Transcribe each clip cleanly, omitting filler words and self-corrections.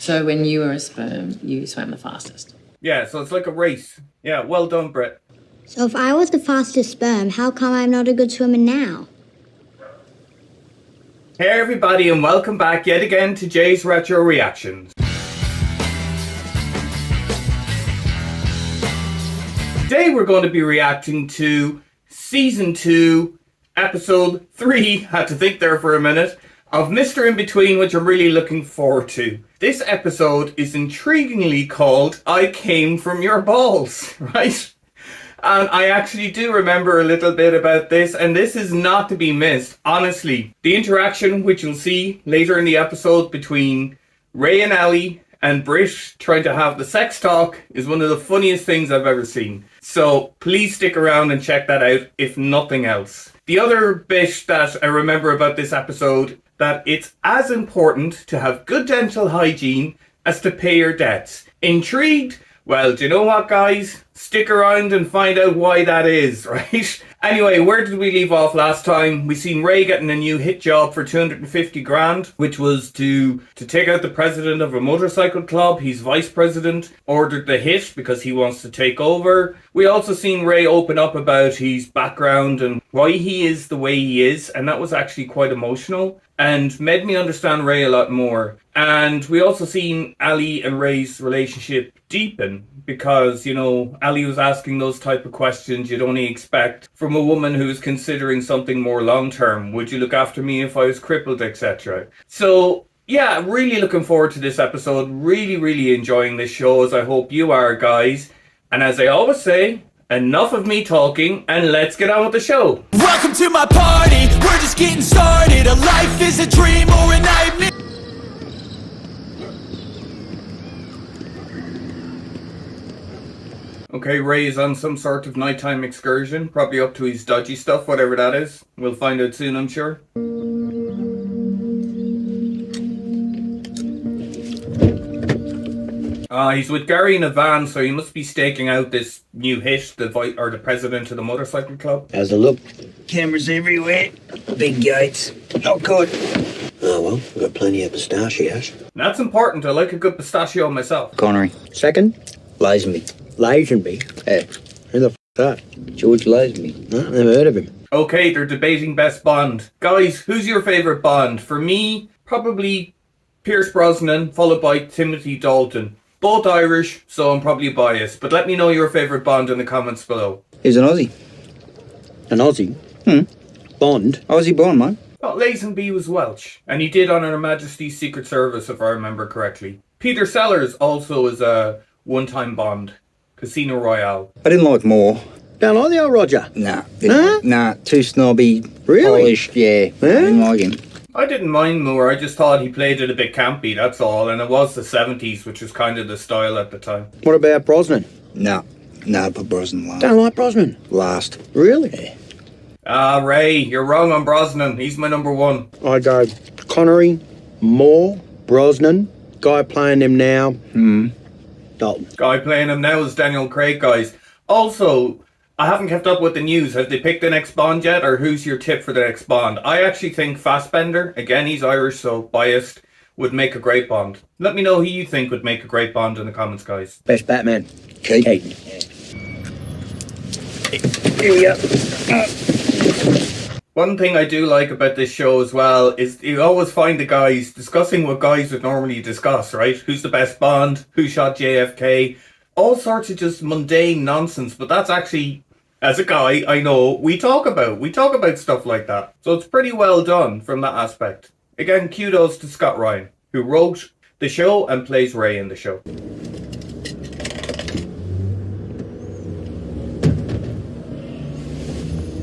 So when you were a sperm, you swam the fastest? Yeah, so it's like a race. Yeah, well done, Britt. So if I was the fastest sperm, how come I'm not a good swimmer now? Hey everybody, and welcome back yet again to Jay's Retro Reactions. Today we're going to be reacting to Season 2, Episode 3, had to think there for a minute, of Mr. In-Between, which I'm really looking forward to. This episode is intriguingly called I Came From Your Balls, right? And I actually do remember a little bit about this, and this is not to be missed, honestly. The interaction, which you'll see later in the episode between Ray and Ellie and Britt trying to have the sex talk, is one of the funniest things I've ever seen. So please stick around and check that out, if nothing else. The other bit that I remember about this episode, that it's as important to have good dental hygiene as to pay your debts. Intrigued? Well, do you know what, guys? Stick around and find out why that is, right? Anyway, where did we leave off last time? We seen Ray getting a new hit job for 250 grand, which was to take out the president of a motorcycle club. He's vice president, ordered the hit because he wants to take over. We also seen Ray open up about his background and why he is the way he is, and that was actually quite emotional and made me understand Ray a lot more. And we also seen Ali and Ray's relationship deepen because, you know, Ali was asking those type of questions you'd only expect from a woman who is considering something more long-term. Would you look after me if I was crippled, etc.? So, yeah, really looking forward to this episode. Really enjoying this show, as I hope you are, guys. And as I always say, enough of me talking, and let's get on with the show. Welcome to my party, we're just getting started. A life is a dream or a nightmare. Okay, Ray is on some sort of nighttime excursion, probably up to his dodgy stuff, whatever that is. We'll find out soon, I'm sure. He's with Gary in a van, so he must be staking out this new hit, the president of the motorcycle club. How's it look? Cameras everywhere, big gates, not good. Oh well, we've got plenty of pistachios. That's important, I like a good pistachio myself. Connery. Second? Lazenby. Lazenby? Yeah. Who the f*** that? George Lazenby. No, never heard of him. Okay, they're debating best Bond. Guys, who's your favourite Bond? For me, probably Pierce Brosnan, followed by Timothy Dalton. Both Irish, so I'm probably biased. But let me know your favourite Bond in the comments below. He's an Aussie. An Aussie? Bond? Aussie born, man. Oh, Lazenby was Welsh, and he did on Her Majesty's Secret Service, if I remember correctly. Peter Sellers also is a one-time Bond. Casino Royale. I didn't like Moore. Don't like the old Roger? Nah. Huh? Nah, too snobby. Really? Polished, yeah. Huh? I didn't like him. I didn't mind Moore, I just thought he played it a bit campy, that's all. And it was the 70s, which was kind of the style at the time. What about Brosnan? Nah, put Brosnan last. Don't like Brosnan? Last. Really? Yeah. Ah, Ray, you're wrong on Brosnan. He's my number one. I'd go Connery, Moore, Brosnan, guy playing him now, Dalton. Guy playing him now is Daniel Craig, guys. Also, I haven't kept up with the news. Have they picked the next Bond yet, or who's your tip for the next Bond? I actually think Fassbender, again he's Irish so biased, would make a great Bond. Let me know who you think would make a great Bond in the comments, guys. Best Batman? Keaton. Here we go. One thing I do like about this show as well is you always find the guys discussing what guys would normally discuss, right? Who's the best Bond? Who shot JFK? All sorts of just mundane nonsense, but that's actually, as a guy, I know, we talk about stuff like that. So it's pretty well done from that aspect. Again, kudos to Scott Ryan, who wrote the show and plays Ray in the show.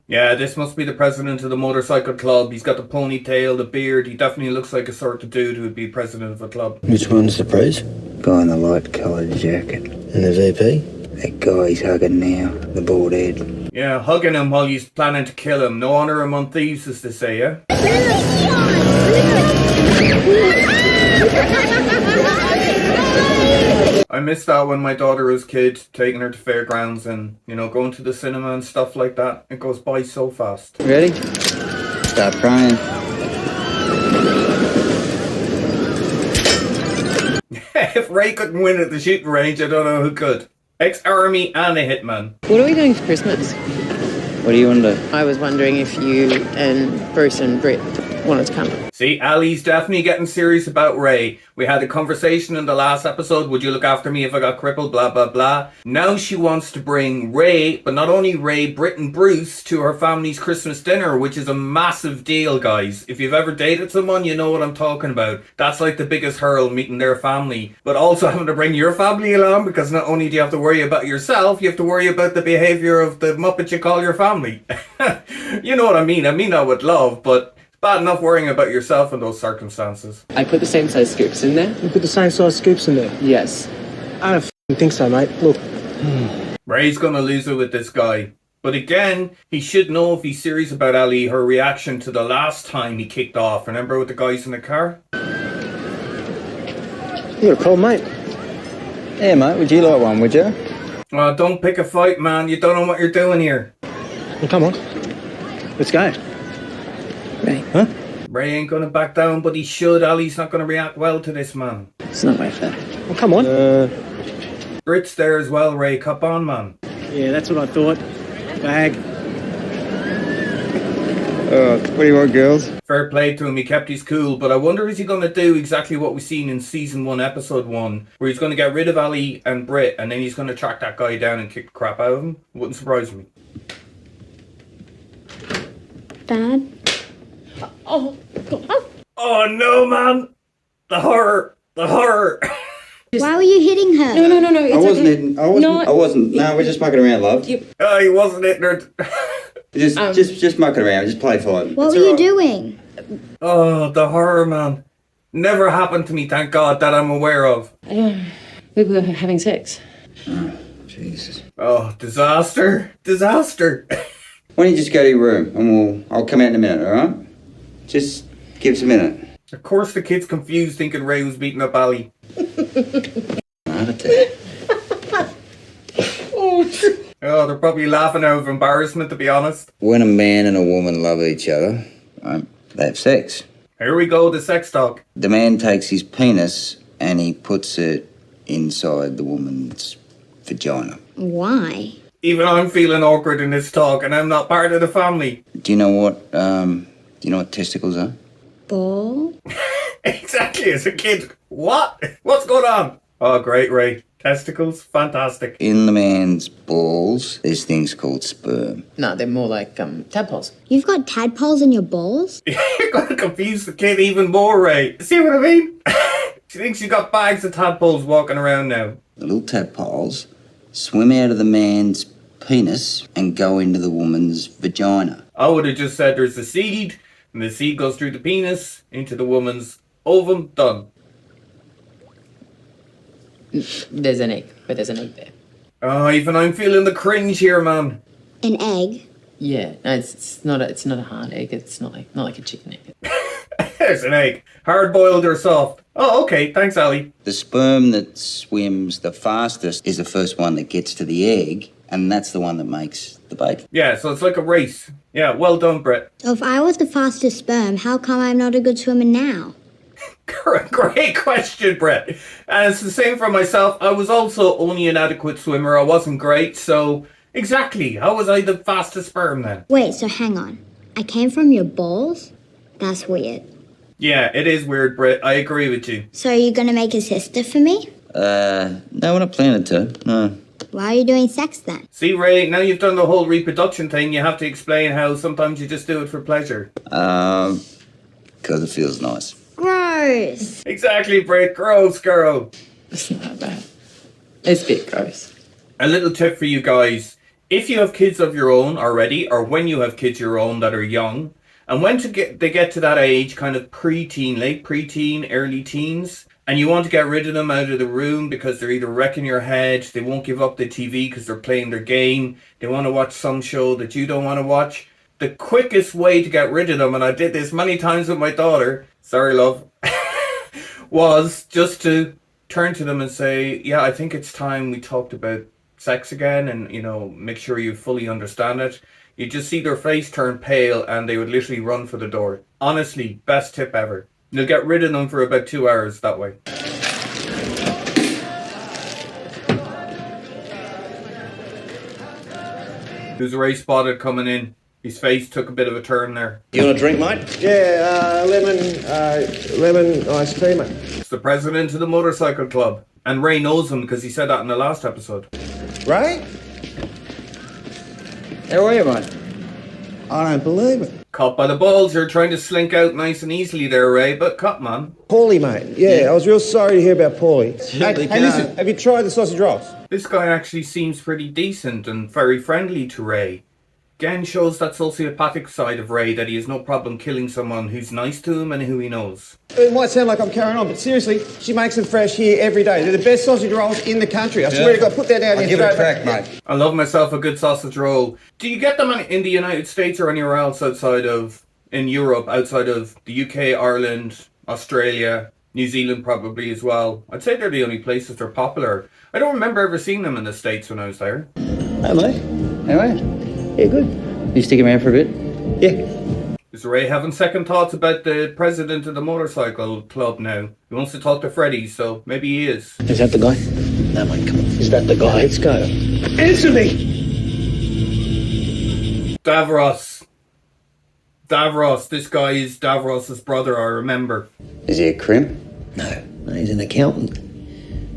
Yeah, this must be the president of the motorcycle club. He's got the ponytail, the beard. He definitely looks like a sort of dude who would be president of a club. Which one's the prize? Guy in the light coloured jacket. And the VP? That guy he's hugging now, the bald head. Yeah, hugging him while he's planning to kill him. No honour among thieves, as they say, yeah? I missed that when my daughter was a kid, taking her to fairgrounds and, you know, going to the cinema and stuff like that. It goes by so fast. Ready? Stop crying. If Ray couldn't win at the shooting range, I don't know who could. Ex-army and a hitman. What are we doing for Christmas? What do you want to do? I was wondering if you and Bruce and Britt wanted to come. See, Ali's definitely getting serious about Ray. We had a conversation in the last episode. Would you look after me if I got crippled? Blah, blah, blah. Now she wants to bring Ray, but not only Ray, Britt and Bruce to her family's Christmas dinner, which is a massive deal, guys. If you've ever dated someone, you know what I'm talking about. That's like the biggest hurdle, meeting their family. But also having to bring your family along, because not only do you have to worry about yourself, you have to worry about the behaviour of the Muppet you call your family. You know what I mean? I mean that with love, but bad enough worrying about yourself in those circumstances. I put the same size scoops in there. You put the same size scoops in there? Yes. I don't think so, mate. Look. Ray's gonna lose it with this guy. But again, he should know if he's serious about Ali, her reaction to the last time he kicked off. Remember with the guys in the car? You're a cool mate. Yeah, mate, would you like one, would you? Oh, don't pick a fight, man. You don't know what you're doing here. Well, come on. Let's go. Ray. Huh? Ray ain't gonna back down, but he should. Ali's not gonna react well to this, man. It's not worth it. Well, come on. Britt's there as well, Ray. Cop on, man. Yeah, that's what I thought. Bag. What do you want, girls? Fair play to him. He kept his cool, but I wonder is he gonna do exactly what we've seen in season 1, episode 1, where he's gonna get rid of Ali and Britt, and then he's gonna track that guy down and kick the crap out of him? Wouldn't surprise me. Dad? Oh, God. Oh no, man! The horror! The horror! Why were you hitting her? No. I wasn't hitting. I wasn't. No, we're just mucking around, love. Oh, he wasn't ignorant. Just mucking around. Just play fight. What were you doing? Oh, the horror, man. Never happened to me, thank God, that I'm aware of. We were having sex. Jesus. Oh, disaster. Disaster. Why don't you just go to your room and I'll come out in a minute, alright? Just give us a minute. Of course the kid's confused thinking Ray was beating up Ali. Heart attack. Oh, they're probably laughing out of embarrassment, to be honest. When a man and a woman love each other, they have sex. Here we go, the sex talk. The man takes his penis and he puts it inside the woman's vagina. Why? Even I'm feeling awkward in this talk, and I'm not part of the family. Do you know what testicles are? Ball? Exactly, as a kid. What? What's going on? Oh, great, Ray. Testicles? Fantastic. In the man's balls, there's things called sperm. No, they're more like tadpoles. You've got tadpoles in your balls? You're going to confuse the kid even more, Ray. See what I mean? She thinks you got bags of tadpoles walking around now. The little tadpoles swim out of the man's penis and go into the woman's vagina. I would have just said there's a seed, and the seed goes through the penis into the woman's ovum. Done. There's an egg, but there's an egg there. Oh, even I'm feeling the cringe here, man. An egg? Yeah, no, it's not a hard egg. It's not like a chicken egg. There's an egg. Hard boiled or soft. Oh, okay. Thanks, Ali. The sperm that swims the fastest is the first one that gets to the egg, and that's the one that makes the baby. Yeah, so it's like a race. Yeah, well done, Britt. So if I was the fastest sperm, how come I'm not a good swimmer now? Great question, Britt. And it's the same for myself. I was also only an adequate swimmer. I wasn't great, so exactly. How was I the fastest sperm then? Wait, so hang on. I came from your balls? That's weird. Yeah, it is weird, Britt. I agree with you. So are you gonna make a sister for me? No, we're not planning to. No. Why are you doing sex then? See, Ray, now you've done the whole reproduction thing, you have to explain how sometimes you just do it for pleasure. Because it feels nice. Gross! Exactly, Britt. Gross, girl. It's not that bad. It's a bit gross. A little tip for you guys. If you have kids of your own already, or when you have kids of your own that are young, and when they get to that age, kind of pre-teen, late pre-teen, early teens, and you want to get rid of them out of the room because they're either wrecking your head, they won't give up the TV because they're playing their game, they want to watch some show that you don't want to watch, the quickest way to get rid of them, and I did this many times with my daughter, sorry love, was just to turn to them and say, yeah, I think it's time we talked about sex again, and, you know, make sure you fully understand it. You just see their face turn pale and they would literally run for the door. Honestly, best tip ever. You'll get rid of them for about 2 hours that way. Who's Ray spotted coming in? His face took a bit of a turn there. You want a drink, mate? Yeah, lemon iced tea, mate. It's the president of the motorcycle club. And Ray knows him because he said that in the last episode. Ray? How are you, mate? I don't believe it. Caught by the balls, you're trying to slink out nice and easily there, Ray, but cut, man. Paulie, mate. Yeah, I was real sorry to hear about Paulie. Certainly Hey, listen, have you tried the sausage rolls? This guy actually seems pretty decent and very friendly to Ray. Again shows that sociopathic side of Ray, that he has no problem killing someone who's nice to him and who he knows. It might sound like I'm carrying on, but seriously, she makes them fresh here every day. They're the best sausage rolls in the country. I swear to God, put that down I'll in give it a straight crack, back. mate. I love myself a good sausage roll. Do you get them in the United States or anywhere else in Europe, outside of the UK, Ireland, Australia, New Zealand probably as well? I'd say they're the only places they're popular. I don't remember ever seeing them in the States when I was there. Hey, mate. How are you? Yeah, good. You sticking around for a bit? Yeah. Is Ray having second thoughts about the president of the motorcycle club now? He wants to talk to Freddie, so maybe he is. Is that the guy? No, mate, come on. Is that the guy? Let's go. Answer me! Davros. This guy is Davros's brother, I remember. Is he a crimp? No, he's an accountant.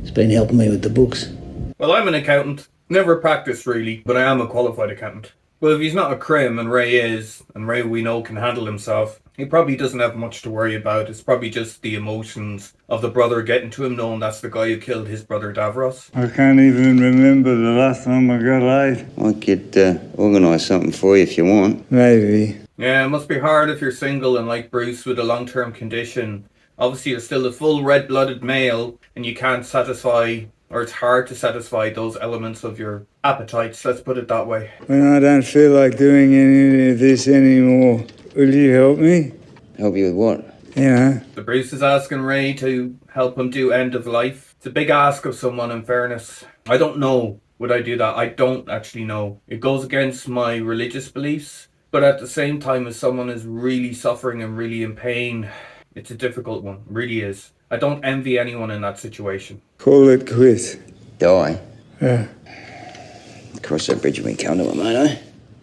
He's been helping me with the books. Well, I'm an accountant. Never practiced really, but I am a qualified accountant. Well, if he's not a crim and Ray is, and Ray we know can handle himself, he probably doesn't have much to worry about. It's probably just the emotions of the brother getting to him, knowing that's the guy who killed his brother Davros. I can't even remember the last time I got laid. I could organise something for you if you want. Maybe. Yeah, it must be hard if you're single and like Bruce with a long-term condition. Obviously, you're still a full red-blooded male and you can't satisfy, or it's hard to satisfy those elements of your appetites, let's put it that way. When I don't feel like doing any of this anymore, will you help me? Help you with what? You know. The Bruce is asking Ray to help him do end of life. It's a big ask of someone, in fairness. I don't know, would I do that? I don't actually know. It goes against my religious beliefs, but at the same time, as someone is really suffering and really in pain, it's a difficult one, it really is. I don't envy anyone in that situation. Call it quits. Die? Yeah. Cross that bridge when we come to it, mate, eh?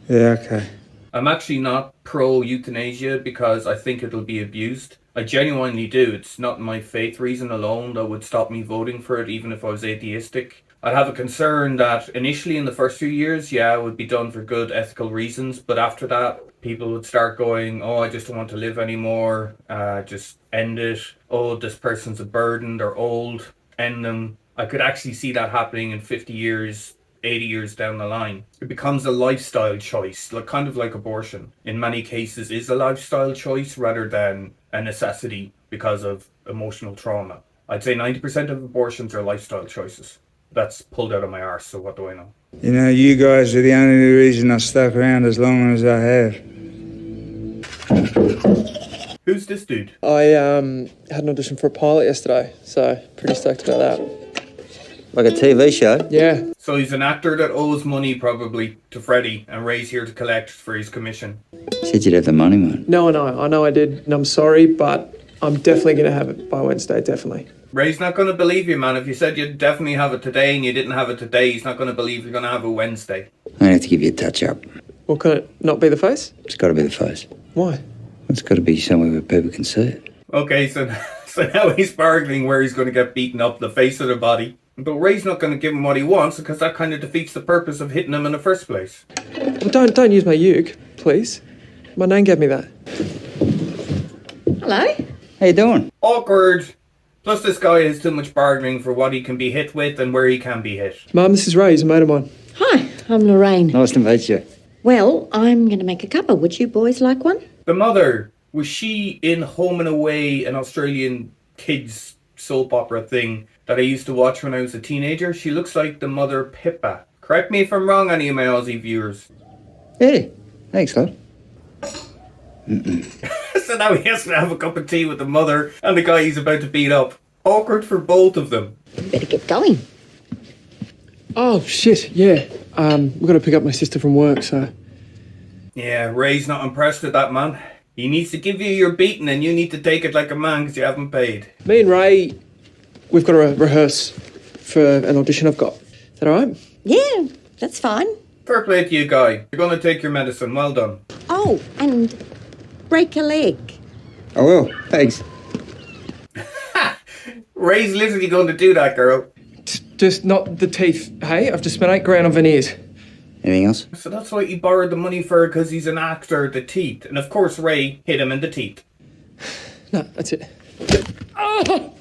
Yeah, okay. I'm actually not pro-euthanasia because I think it'll be abused. I genuinely do. It's not my faith reason alone that would stop me voting for it, even if I was atheistic. I'd have a concern that initially in the first few years, yeah, it would be done for good ethical reasons, but after that, people would start going, oh, I just don't want to live anymore, just end it. Oh, this person's a burden, they're old, end them. I could actually see that happening in 50 years, 80 years down the line. It becomes a lifestyle choice, kind of like abortion. In many cases is a lifestyle choice rather than a necessity because of emotional trauma. I'd say 90% of abortions are lifestyle choices. That's pulled out of my arse, so what do I know? You know, you guys are the only reason I stuck around as long as I have. Who's this dude? I had an audition for a pilot yesterday, so pretty stoked about that. Like a TV show? Yeah. So he's an actor that owes money probably to Freddie, and Ray's here to collect for his commission. Said you'd have the money, mate. No, I know I did, and I'm sorry, but I'm definitely going to have it by Wednesday, definitely. Ray's not going to believe you, man. If you said you'd definitely have it today and you didn't have it today, he's not going to believe you're going to have it Wednesday. I'm going to have to give you a touch-up. Well, can it not be the face? It's got to be the face. Why? It's got to be somewhere where people can see it. Okay, so now he's bargaining where he's going to get beaten up, the face of the body. But Ray's not going to give him what he wants because that kind of defeats the purpose of hitting him in the first place. Well, don't use my uke, please. My name gave me that. Hello? How you doing? Awkward. Plus this guy has too much bargaining for what he can be hit with and where he can be hit. Mum, this is Ray, he's a mate of mine. Hi, I'm Lorraine. Nice to meet you. Well, I'm going to make a cuppa. Would you boys like one? The mother, was she in Home and Away, an Australian kids soap opera thing that I used to watch when I was a teenager? She looks like the mother Pippa. Correct me if I'm wrong, any of my Aussie viewers. Hey, thanks, love. So now he has to have a cup of tea with the mother and the guy he's about to beat up. Awkward for both of them. Better get going. Oh, shit, yeah. We've got to pick up my sister from work, so... Yeah, Ray's not impressed with that, man. He needs to give you your beating and you need to take it like a man because you haven't paid. Me and Ray, we've got to rehearse for an audition I've got. Is that all right? Yeah, that's fine. Fair play to you, Guy. You're going to take your medicine. Well done. Oh, and break a leg. I will. Thanks. Ray's literally going to do that, girl. Just not the teeth, hey? I've just spent $8,000 on veneers. Anything else? So that's what he borrowed the money for, because he's an actor, the teeth. And of course Ray hit him in the teeth. No, that's it. Oh!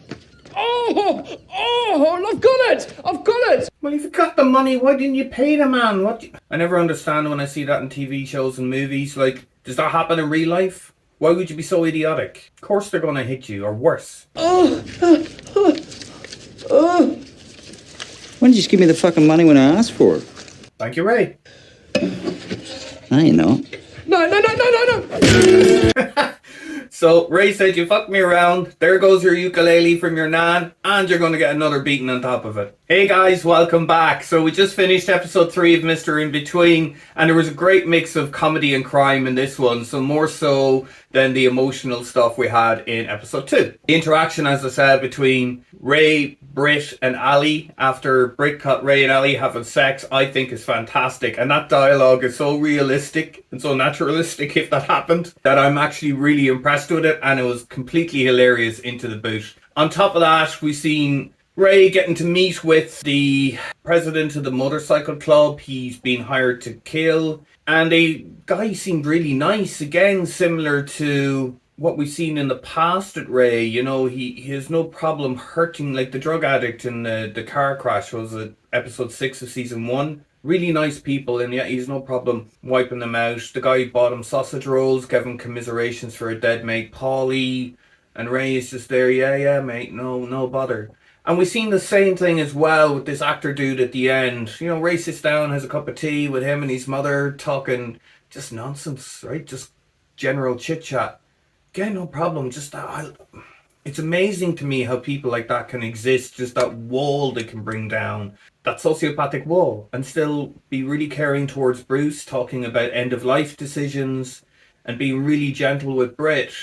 I've got it! I've got it! Well, if you got the money, why didn't you pay the man? I never understand when I see that in TV shows and movies. Like, does that happen in real life? Why would you be so idiotic? Of course they're going to hit you, or worse. Why didn't you just give me the fucking money when I asked for it? Thank you, Ray. No, you're not. No! So Ray said, you fucked me around. There goes your ukulele from your nan, and you're going to get another beating on top of it. Hey guys, welcome back. So we just finished episode 3 of Mr. Inbetween, and there was a great mix of comedy and crime in this one, so more so than the emotional stuff we had in episode 2. The interaction, as I said, between Ray, Britt and Ali after Britt caught Ray and Ali having sex, I think is fantastic, and that dialogue is so realistic and so naturalistic, if that happened, that I'm actually really impressed with it, and it was completely hilarious into the boot. On top of that, we've seen Ray getting to meet with the president of the motorcycle club he's been hired to kill, and a guy seemed really nice, again similar to what we've seen in the past at Ray. You know, he has no problem hurting, like the drug addict in the car crash, was it episode 6 of season 1? Really nice people, and yet he's no problem wiping them out. The guy bought him sausage rolls, gave him commiserations for a dead mate, Paulie, and Ray is just there, yeah mate, no bother. And we've seen the same thing as well with this actor dude at the end. You know, Ray sits down, has a cup of tea with him and his mother, talking just nonsense, right? Just general chit chat. Again, no problem. Just it's amazing to me how people like that can exist. Just that wall they can bring down, that sociopathic wall, and still be really caring towards Bruce, talking about end of life decisions, and being really gentle with Britt,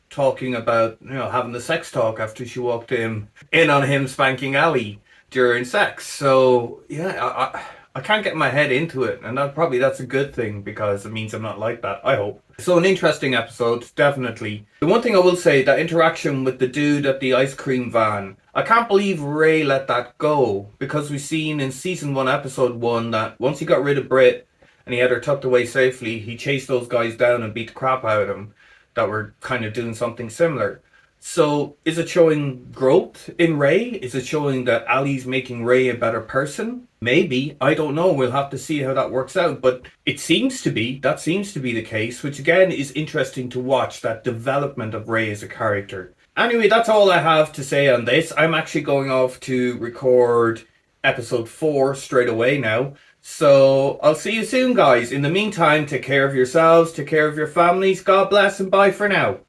talking about, you know, having the sex talk after she walked in on him spanking Ali during sex. So yeah, I can't get my head into it, and that's a good thing, because it means I'm not like that, I hope. So an interesting episode, definitely. The one thing I will say, that interaction with the dude at the ice cream van, I can't believe Ray let that go, because we've seen in season 1 episode 1 that once he got rid of Britt and he had her tucked away safely, he chased those guys down and beat the crap out of them that were kind of doing something similar. So is it showing growth in Ray? Is it showing that Ali's making Ray a better person? Maybe. I don't know. We'll have to see how that works out. But it seems to be, that seems to be the case, which again is interesting to watch, that development of Ray as a character. Anyway, that's all I have to say on this. I'm actually going off to record episode 4 straight away now. So I'll see you soon, guys. In the meantime, take care of yourselves, take care of your families. God bless, and bye for now.